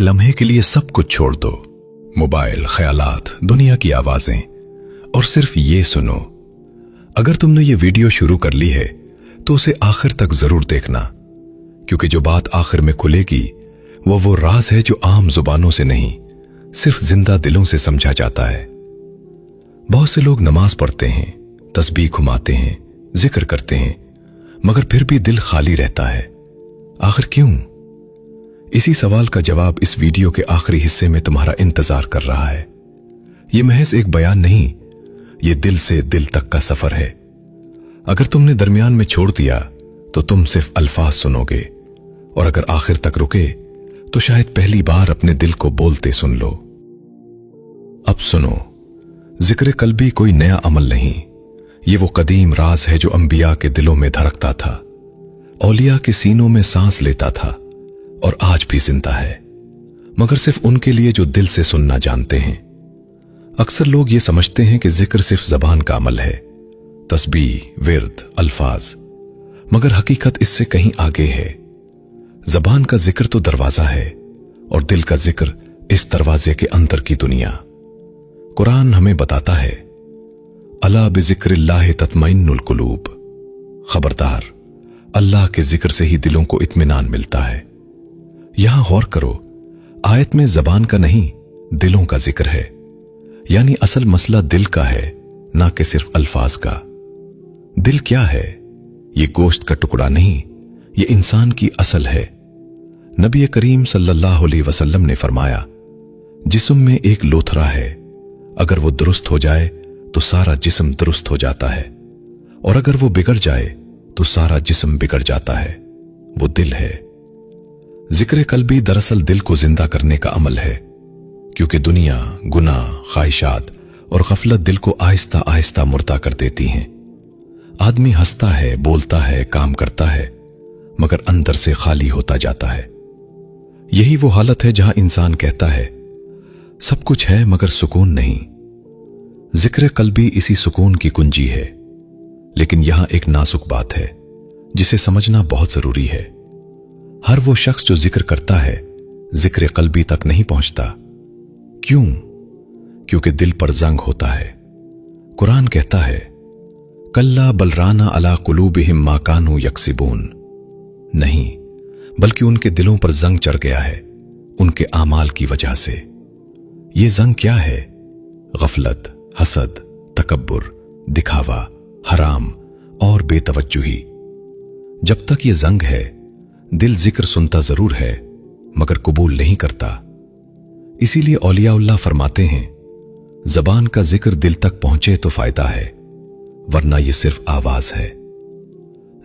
एक लम्हे के लिए सब कुछ छोड़ दो, मोबाइल, ख्यालात, दुनिया की आवाजें, और सिर्फ ये सुनो। अगर तुमने ये वीडियो शुरू कर ली है तो उसे आखिर तक जरूर देखना, क्योंकि जो बात आखिर में खुलेगी वो राज है जो आम जुबानों से नहीं, सिर्फ जिंदा दिलों से समझा जाता है। बहुत से लोग नमाज पढ़ते हैं, तस्बीह घुमाते हैं, जिक्र करते हैं, मगर फिर भी दिल खाली रहता है। आखिर क्यों? इसी सवाल का जवाब इस वीडियो के आखिरी हिस्से में तुम्हारा इंतजार कर रहा है। यह महज एक बयान नहीं, ये दिल से दिल तक का सफर है। अगर तुमने दरमियान में छोड़ दिया तो तुम सिर्फ अल्फाज सुनोगे, और अगर आखिर तक रुके तो शायद पहली बार अपने दिल को बोलते सुन लो। अब सुनो, जिक्र कल्बी कोई नया अमल नहीं, ये वो कदीम राज है जो अंबिया के दिलों में धड़कता था, औलिया के सीनों में सांस लेता था और आज भी जिंदा है, मगर सिर्फ उनके लिए जो दिल से सुनना जानते हैं। अक्सर लोग ये समझते हैं कि जिक्र सिर्फ जबान का अमल है, तस्बीह, विर्द, अल्फाज, मगर हकीकत इससे कहीं आगे है। जबान का जिक्र तो दरवाजा है, और दिल का जिक्र इस दरवाजे के अंदर की दुनिया। कुरान हमें बताता है, अला बिज़िक्रिल्लाहि तत्मइन्नुल कुलूब, खबरदार, अल्लाह के जिक्र से ही दिलों को इत्मीनान मिलता है। यहां गौर करो, आयत में जबान का नहीं, दिलों का जिक्र है, यानी असल मसला दिल का है, ना कि सिर्फ अल्फाज का। दिल क्या है? ये गोश्त का टुकड़ा नहीं, ये इंसान की असल है। नबी करीम सल्लल्लाहु अलैहि वसल्लम ने फरमाया, जिस्म में एक लोथरा है, अगर वो दुरुस्त हो जाए तो सारा जिस्म दुरुस्त हो जाता है, और अगर वो बिगड़ जाए तो सारा जिस्म बिगड़ जाता है। वो दिल है। जिक्र कल्बी दरअसल दिल को जिंदा करने का अमल है, क्योंकि दुनिया, गुनाह, ख्वाहिशात और गफलत दिल को आहिस्ता आहिस्ता मुर्दा कर देती हैं। आदमी हंसता है, बोलता है, काम करता है, मगर अंदर से खाली होता जाता है। यही वो हालत है जहां इंसान कहता है, सब कुछ है मगर सुकून नहीं। जिक्र कल्बी इसी सुकून की कुंजी है, लेकिन यहां एक नाजुक बात है जिसे समझना बहुत जरूरी है। हर वो शख्स जो जिक्र करता है, जिक्र कल्बी तक नहीं पहुंचता। क्यों? क्योंकि दिल पर जंग होता है। कुरान कहता है, कल्ला बलराना अला कुलूबिहिम मा कानू यक्सिबून, नहीं, बल्कि उनके दिलों पर जंग चढ़ गया है, उनके आमाल की वजह से। ये जंग क्या है? गफलत, हसद, तकब्बुर, दिखावा, हराम और बेतवज्जुही। जब तक ये जंग है, दिल जिक्र सुनता जरूर है, मगर कबूल नहीं करता। इसीलिए औलियाउल्लाह फरमाते हैं, जबान का जिक्र दिल तक पहुंचे तो फायदा है, वरना यह सिर्फ आवाज है।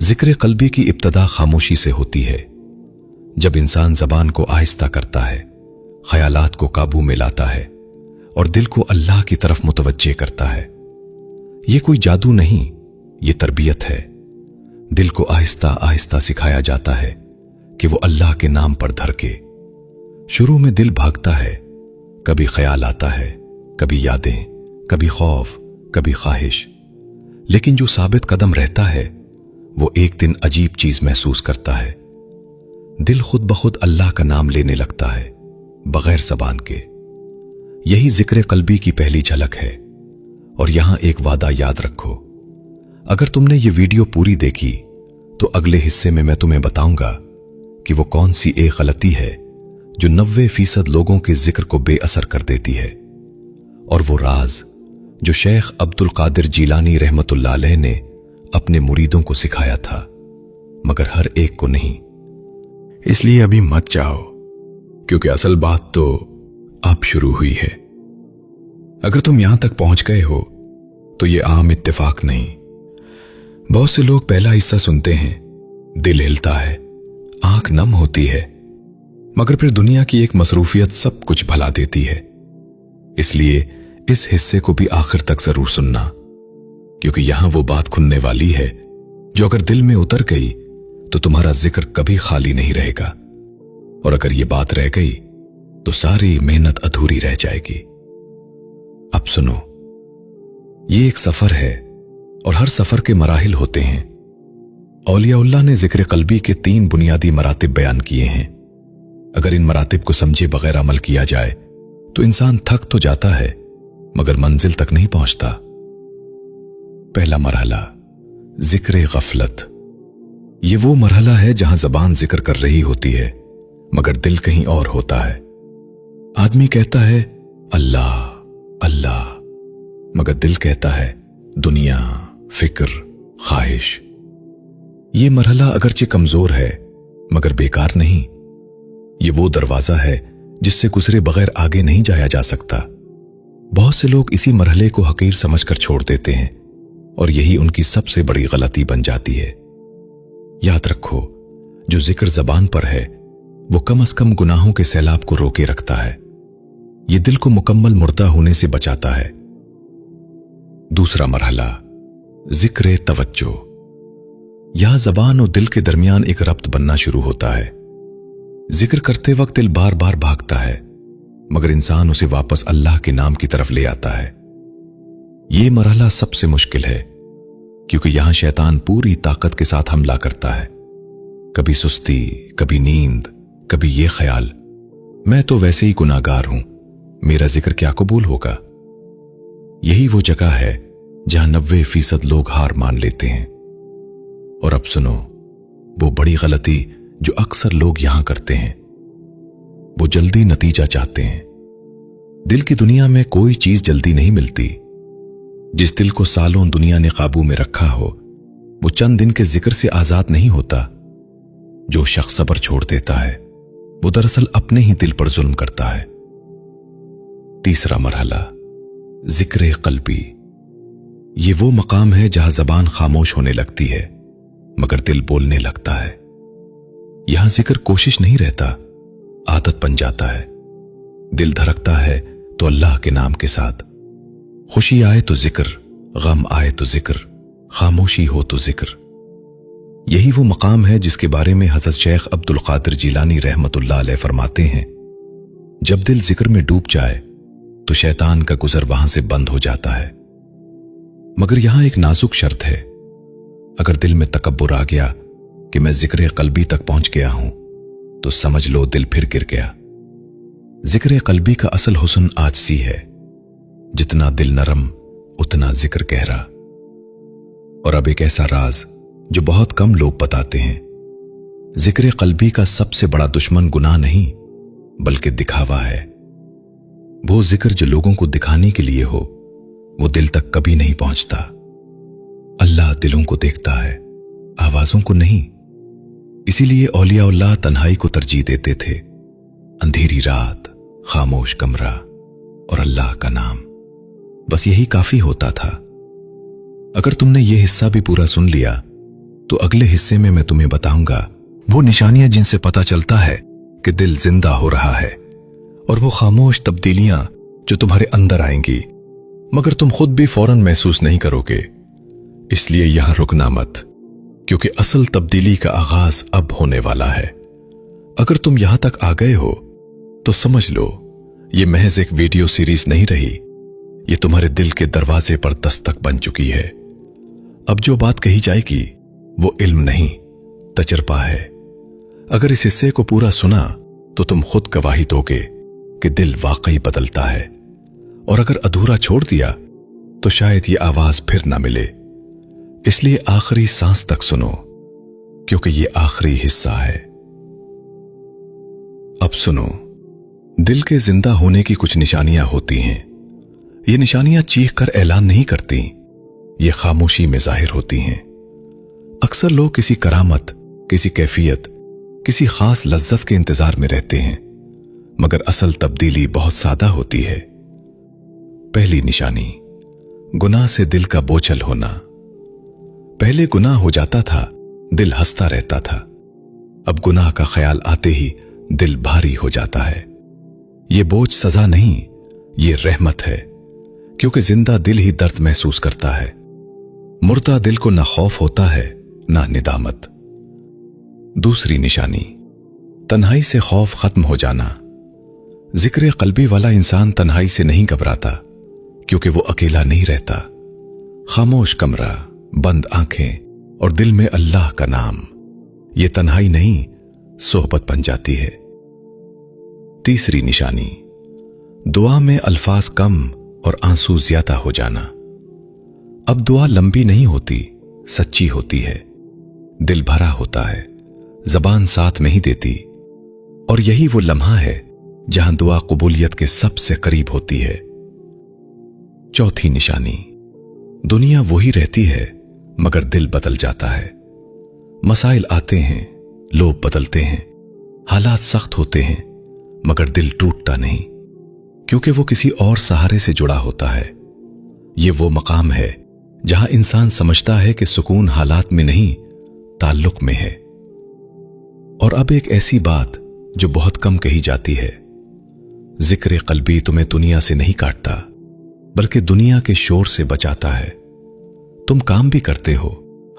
जिक्र कल्बी की इब्तदा खामोशी से होती है। जब इंसान जबान को आहिस्ता करता है, ख्यालात को काबू में लाता है और दिल को अल्लाह की तरफ मुतवज्जे करता है। यह कोई जादू नहीं, यह तरबियत है। दिल को आहिस्ता आहिस्ता सिखाया जाता है कि वो अल्लाह के नाम पर धड़के। शुरू में दिल भागता है, कभी ख्याल आता है, कभी यादें, कभी खौफ, कभी ख्वाहिश, लेकिन जो साबित कदम रहता है वो एक दिन अजीब चीज महसूस करता है। दिल खुद बखुद अल्लाह का नाम लेने लगता है, बगैर जबान के। यही जिक्र कल्बी की पहली झलक है। और यहां एक वादा याद रखो, अगर तुमने ये वीडियो पूरी देखी तो अगले हिस्से में मैं तुम्हें बताऊंगा कि वो कौन सी एक गलती है जो 90% लोगों के जिक्र को बेअसर कर देती है, और वो राज जो शेख अब्दुल कादिर जीलानी रहमतुल्लाह अलैह ने अपने मुरीदों को सिखाया था, मगर हर एक को नहीं। इसलिए अभी मत जाओ, क्योंकि असल बात तो अब शुरू हुई है। अगर तुम यहां तक पहुंच गए हो तो ये आम इत्तेफाक नहीं। बहुत से लोग पहला हिस्सा सुनते हैं, दिल हिलता है, आंख नम होती है, मगर फिर दुनिया की एक मसरूफियत सब कुछ भला देती है। इसलिए इस हिस्से को भी आखिर तक जरूर सुनना, क्योंकि यहां वो बात खुलने वाली है जो अगर दिल में उतर गई तो तुम्हारा जिक्र कभी खाली नहीं रहेगा, और अगर ये बात रह गई तो सारी मेहनत अधूरी रह जाएगी। अब सुनो, ये एक सफर है और हर सफर के मराहिल होते हैं। औलियाउल्लाह ने जिक्र कल्बी के 3 बुनियादी मरातिब बयान किए हैं। अगर इन मरातिब को समझे बगैर अमल किया जाए तो इंसान थक तो जाता है मगर मंजिल तक नहीं पहुंचता। पहला मरहला, जिक्र गफलत। ये वो मरहला है जहां जबान जिक्र कर रही होती है मगर दिल कहीं और होता है। आदमी कहता है अल्लाह अल्लाह, मगर दिल कहता है दुनिया, फिक्र, ख्वाहिश। ये मरहला अगरचे कमजोर है मगर बेकार नहीं। ये वो दरवाजा है जिससे गुजरे बगैर आगे नहीं जाया जा सकता। बहुत से लोग इसी मरहले को हकीर समझकर छोड़ देते हैं और यही उनकी सबसे बड़ी गलती बन जाती है। याद रखो, जो जिक्र जबान पर है वो कम से कम गुनाहों के सैलाब को रोके रखता है। ये दिल को मुकम्मल मुर्दा होने से बचाता है। दूसरा मरहला, जिक्र तवज्जो। यहां जबान और दिल के दरमियान एक रब्त बनना शुरू होता है। जिक्र करते वक्त दिल बार बार भागता है मगर इंसान उसे वापस अल्लाह के नाम की तरफ ले आता है। यह मरहला सबसे मुश्किल है क्योंकि यहां शैतान पूरी ताकत के साथ हमला करता है। कभी सुस्ती, कभी नींद, कभी यह ख्याल मैं तो वैसे ही गुनाहगार हूं, मेरा जिक्र क्या कबूल होगा। यही वो जगह है जहां 90% लोग हार मान लेते हैं। और अब सुनो, वो बड़ी गलती जो अक्सर लोग यहां करते हैं। वो जल्दी नतीजा चाहते हैं। दिल की दुनिया में कोई चीज जल्दी नहीं मिलती। जिस दिल को सालों दुनिया ने काबू में रखा हो वो चंद दिन के जिक्र से आजाद नहीं होता। जो शख्स सब्र छोड़ देता है वो दरअसल अपने ही दिल पर जुल्म करता है। तीसरा मरहला, जिक्र कल्बी। ये वो मकाम है जहां जबान खामोश होने लगती है मगर दिल बोलने लगता है। यहां जिक्र कोशिश नहीं रहता, आदत बन जाता है। दिल धड़कता है तो अल्लाह के नाम के साथ। खुशी आए तो जिक्र, गम आए तो जिक्र, खामोशी हो तो जिक्र। यही वो मकाम है जिसके बारे में हज़रत शेख अब्दुल कादिर जिलानी रहमतुल्लाह अलैह फरमाते हैं, जब दिल जिक्र में डूब जाए तो शैतान का गुजर वहां से बंद हो जाता है। मगर यहां एक नाजुक शर्त है। अगर दिल में तकब्बुर आ गया कि मैं जिक्र कल्बी तक पहुंच गया हूं तो समझ लो दिल फिर गिर गया। जिक्र कल्बी का असल हुस्न आजज़ी है। जितना दिल नरम उतना जिक्र गहरा। और अब एक ऐसा राज जो बहुत कम लोग बताते हैं। जिक्र कल्बी का सबसे बड़ा दुश्मन गुनाह नहीं बल्कि दिखावा है। वो जिक्र जो लोगों को दिखाने के लिए हो वो दिल तक कभी नहीं पहुंचता। अल्लाह दिलों को देखता है, आवाजों को नहीं। इसीलिए औलियाउल्लाह तन्हाई को तरजीह देते थे। अंधेरी रात, खामोश कमरा और अल्लाह का नाम, बस यही काफी होता था। अगर तुमने ये हिस्सा भी पूरा सुन लिया तो अगले हिस्से में मैं तुम्हें बताऊंगा वो निशानियां जिनसे पता चलता है कि दिल जिंदा हो रहा है, और वो खामोश तब्दीलियां जो तुम्हारे अंदर आएंगी मगर तुम खुद भी फौरन महसूस नहीं करोगे। इसलिए यहां रुकना मत, क्योंकि असल तब्दीली का आगाज अब होने वाला है। अगर तुम यहां तक आ गए हो तो समझ लो ये महज एक वीडियो सीरीज नहीं रही, ये तुम्हारे दिल के दरवाजे पर दस्तक बन चुकी है। अब जो बात कही जाएगी वो इल्म नहीं, तजर्बा है। अगर इस हिस्से को पूरा सुना तो तुम खुद गवाही दोगे कि दिल वाकई बदलता है, और अगर अधूरा छोड़ दिया तो शायद ये आवाज फिर ना मिले। इसलिए आखिरी सांस तक सुनो, क्योंकि ये आखिरी हिस्सा है। अब सुनो, दिल के जिंदा होने की कुछ निशानियां होती हैं। ये निशानियां चीख कर ऐलान नहीं करती, ये खामोशी में जाहिर होती हैं। अक्सर लोग किसी करामत, किसी कैफियत, किसी खास लज्जत के इंतजार में रहते हैं, मगर असल तब्दीली बहुत सादा होती है। पहली निशानी, गुनाह से दिल का बोझल होना। पहले गुनाह हो जाता था, दिल हंसता रहता था। अब गुनाह का ख्याल आते ही दिल भारी हो जाता है। ये बोझ सजा नहीं, ये रहमत है, क्योंकि जिंदा दिल ही दर्द महसूस करता है। मुर्दा दिल को ना खौफ होता है ना निदामत। दूसरी निशानी, तन्हाई से खौफ खत्म हो जाना। जिक्र कल्बी वाला इंसान तन्हाई से नहीं घबराता, क्योंकि वो अकेला नहीं रहता। खामोश कमरा, बंद आंखें और दिल में अल्लाह का नाम, ये तन्हाई नहीं, सोहबत बन जाती है। तीसरी निशानी, दुआ में अल्फाज कम और आंसू ज्यादा हो जाना। अब दुआ लंबी नहीं होती, सच्ची होती है, दिल भरा होता है, जबान साथ नहीं देती। और यही वो लम्हा है जहां दुआ कबूलियत के सबसे करीब होती है। चौथी निशानी, दुनिया वही रहती है मगर दिल बदल जाता है। मसाइल आते हैं, लोग बदलते हैं, हालात सख्त होते हैं, मगर दिल टूटता नहीं, क्योंकि वो किसी और सहारे से जुड़ा होता है। ये वो मकाम है जहां इंसान समझता है कि सुकून हालात में नहीं, ताल्लुक में है। और अब एक ऐसी बात जो बहुत कम कही जाती है, जिक्र कल्बी तुम्हें दुनिया से नहीं काटता, बल्कि दुनिया के शोर से बचाता है। तुम काम भी करते हो,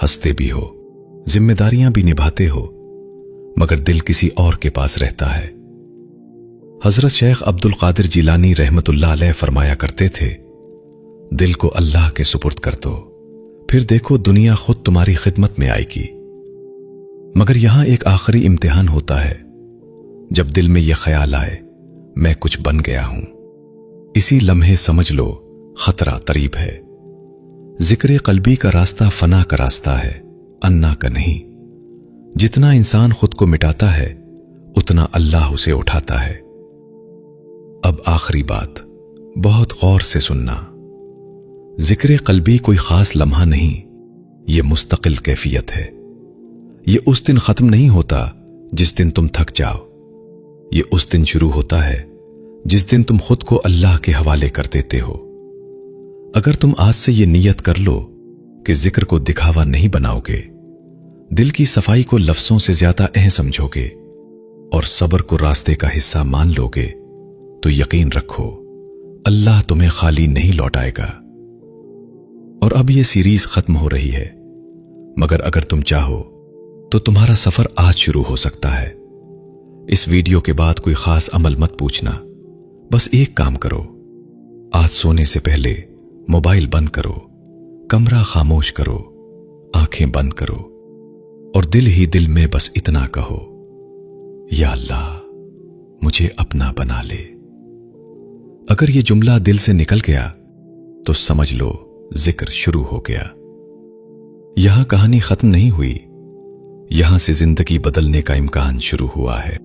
हंसते भी हो, जिम्मेदारियां भी निभाते हो, मगर दिल किसी और के पास रहता है। हजरत शेख अब्दुल कादिर जिलानी रहमतुल्लाह अलैह फरमाया करते थे, दिल को अल्लाह के सुपुर्द कर दो, फिर देखो दुनिया खुद तुम्हारी खिदमत में आएगी। मगर यहां एक आखिरी इम्तिहान होता है, जब दिल में यह ख्याल आए मैं कुछ बन गया हूं। इसी लम्हे समझ लो खतरा करीब है। जिक्र कल्बी का रास्ता फना का रास्ता है, अन्ना का नहीं। जितना इंसान खुद को मिटाता है, उतना अल्लाह उसे उठाता है। अब आखिरी बात, बहुत गौर से सुनना। जिक्र कल्बी कोई खास लम्हा नहीं, यह मुस्तकिल कैफियत है। यह उस दिन खत्म नहीं होता जिस दिन तुम थक जाओ। यह उस दिन शुरू होता है जिस दिन तुम खुद को अल्लाह के हवाले कर देते हो। अगर तुम आज से यह नियत कर लो कि जिक्र को दिखावा नहीं बनाओगे, दिल की सफाई को लफ्जों से ज्यादा अहम समझोगे और सब्र को रास्ते का हिस्सा मान लोगे, तो यकीन रखो अल्लाह तुम्हें खाली नहीं लौटाएगा। और अब यह सीरीज खत्म हो रही है, मगर अगर तुम चाहो तो तुम्हारा सफर आज शुरू हो सकता है। इस वीडियो के बाद कोई खास अमल मत पूछना, बस एक काम करो, आज सोने से पहले मोबाइल बंद करो, कमरा खामोश करो, आंखें बंद करो और दिल ही दिल में बस इतना कहो, या अल्लाह मुझे अपना बना ले। अगर ये जुमला दिल से निकल गया तो समझ लो जिक्र शुरू हो गया। यहां कहानी खत्म नहीं हुई, यहां से जिंदगी बदलने का इम्कान शुरू हुआ है।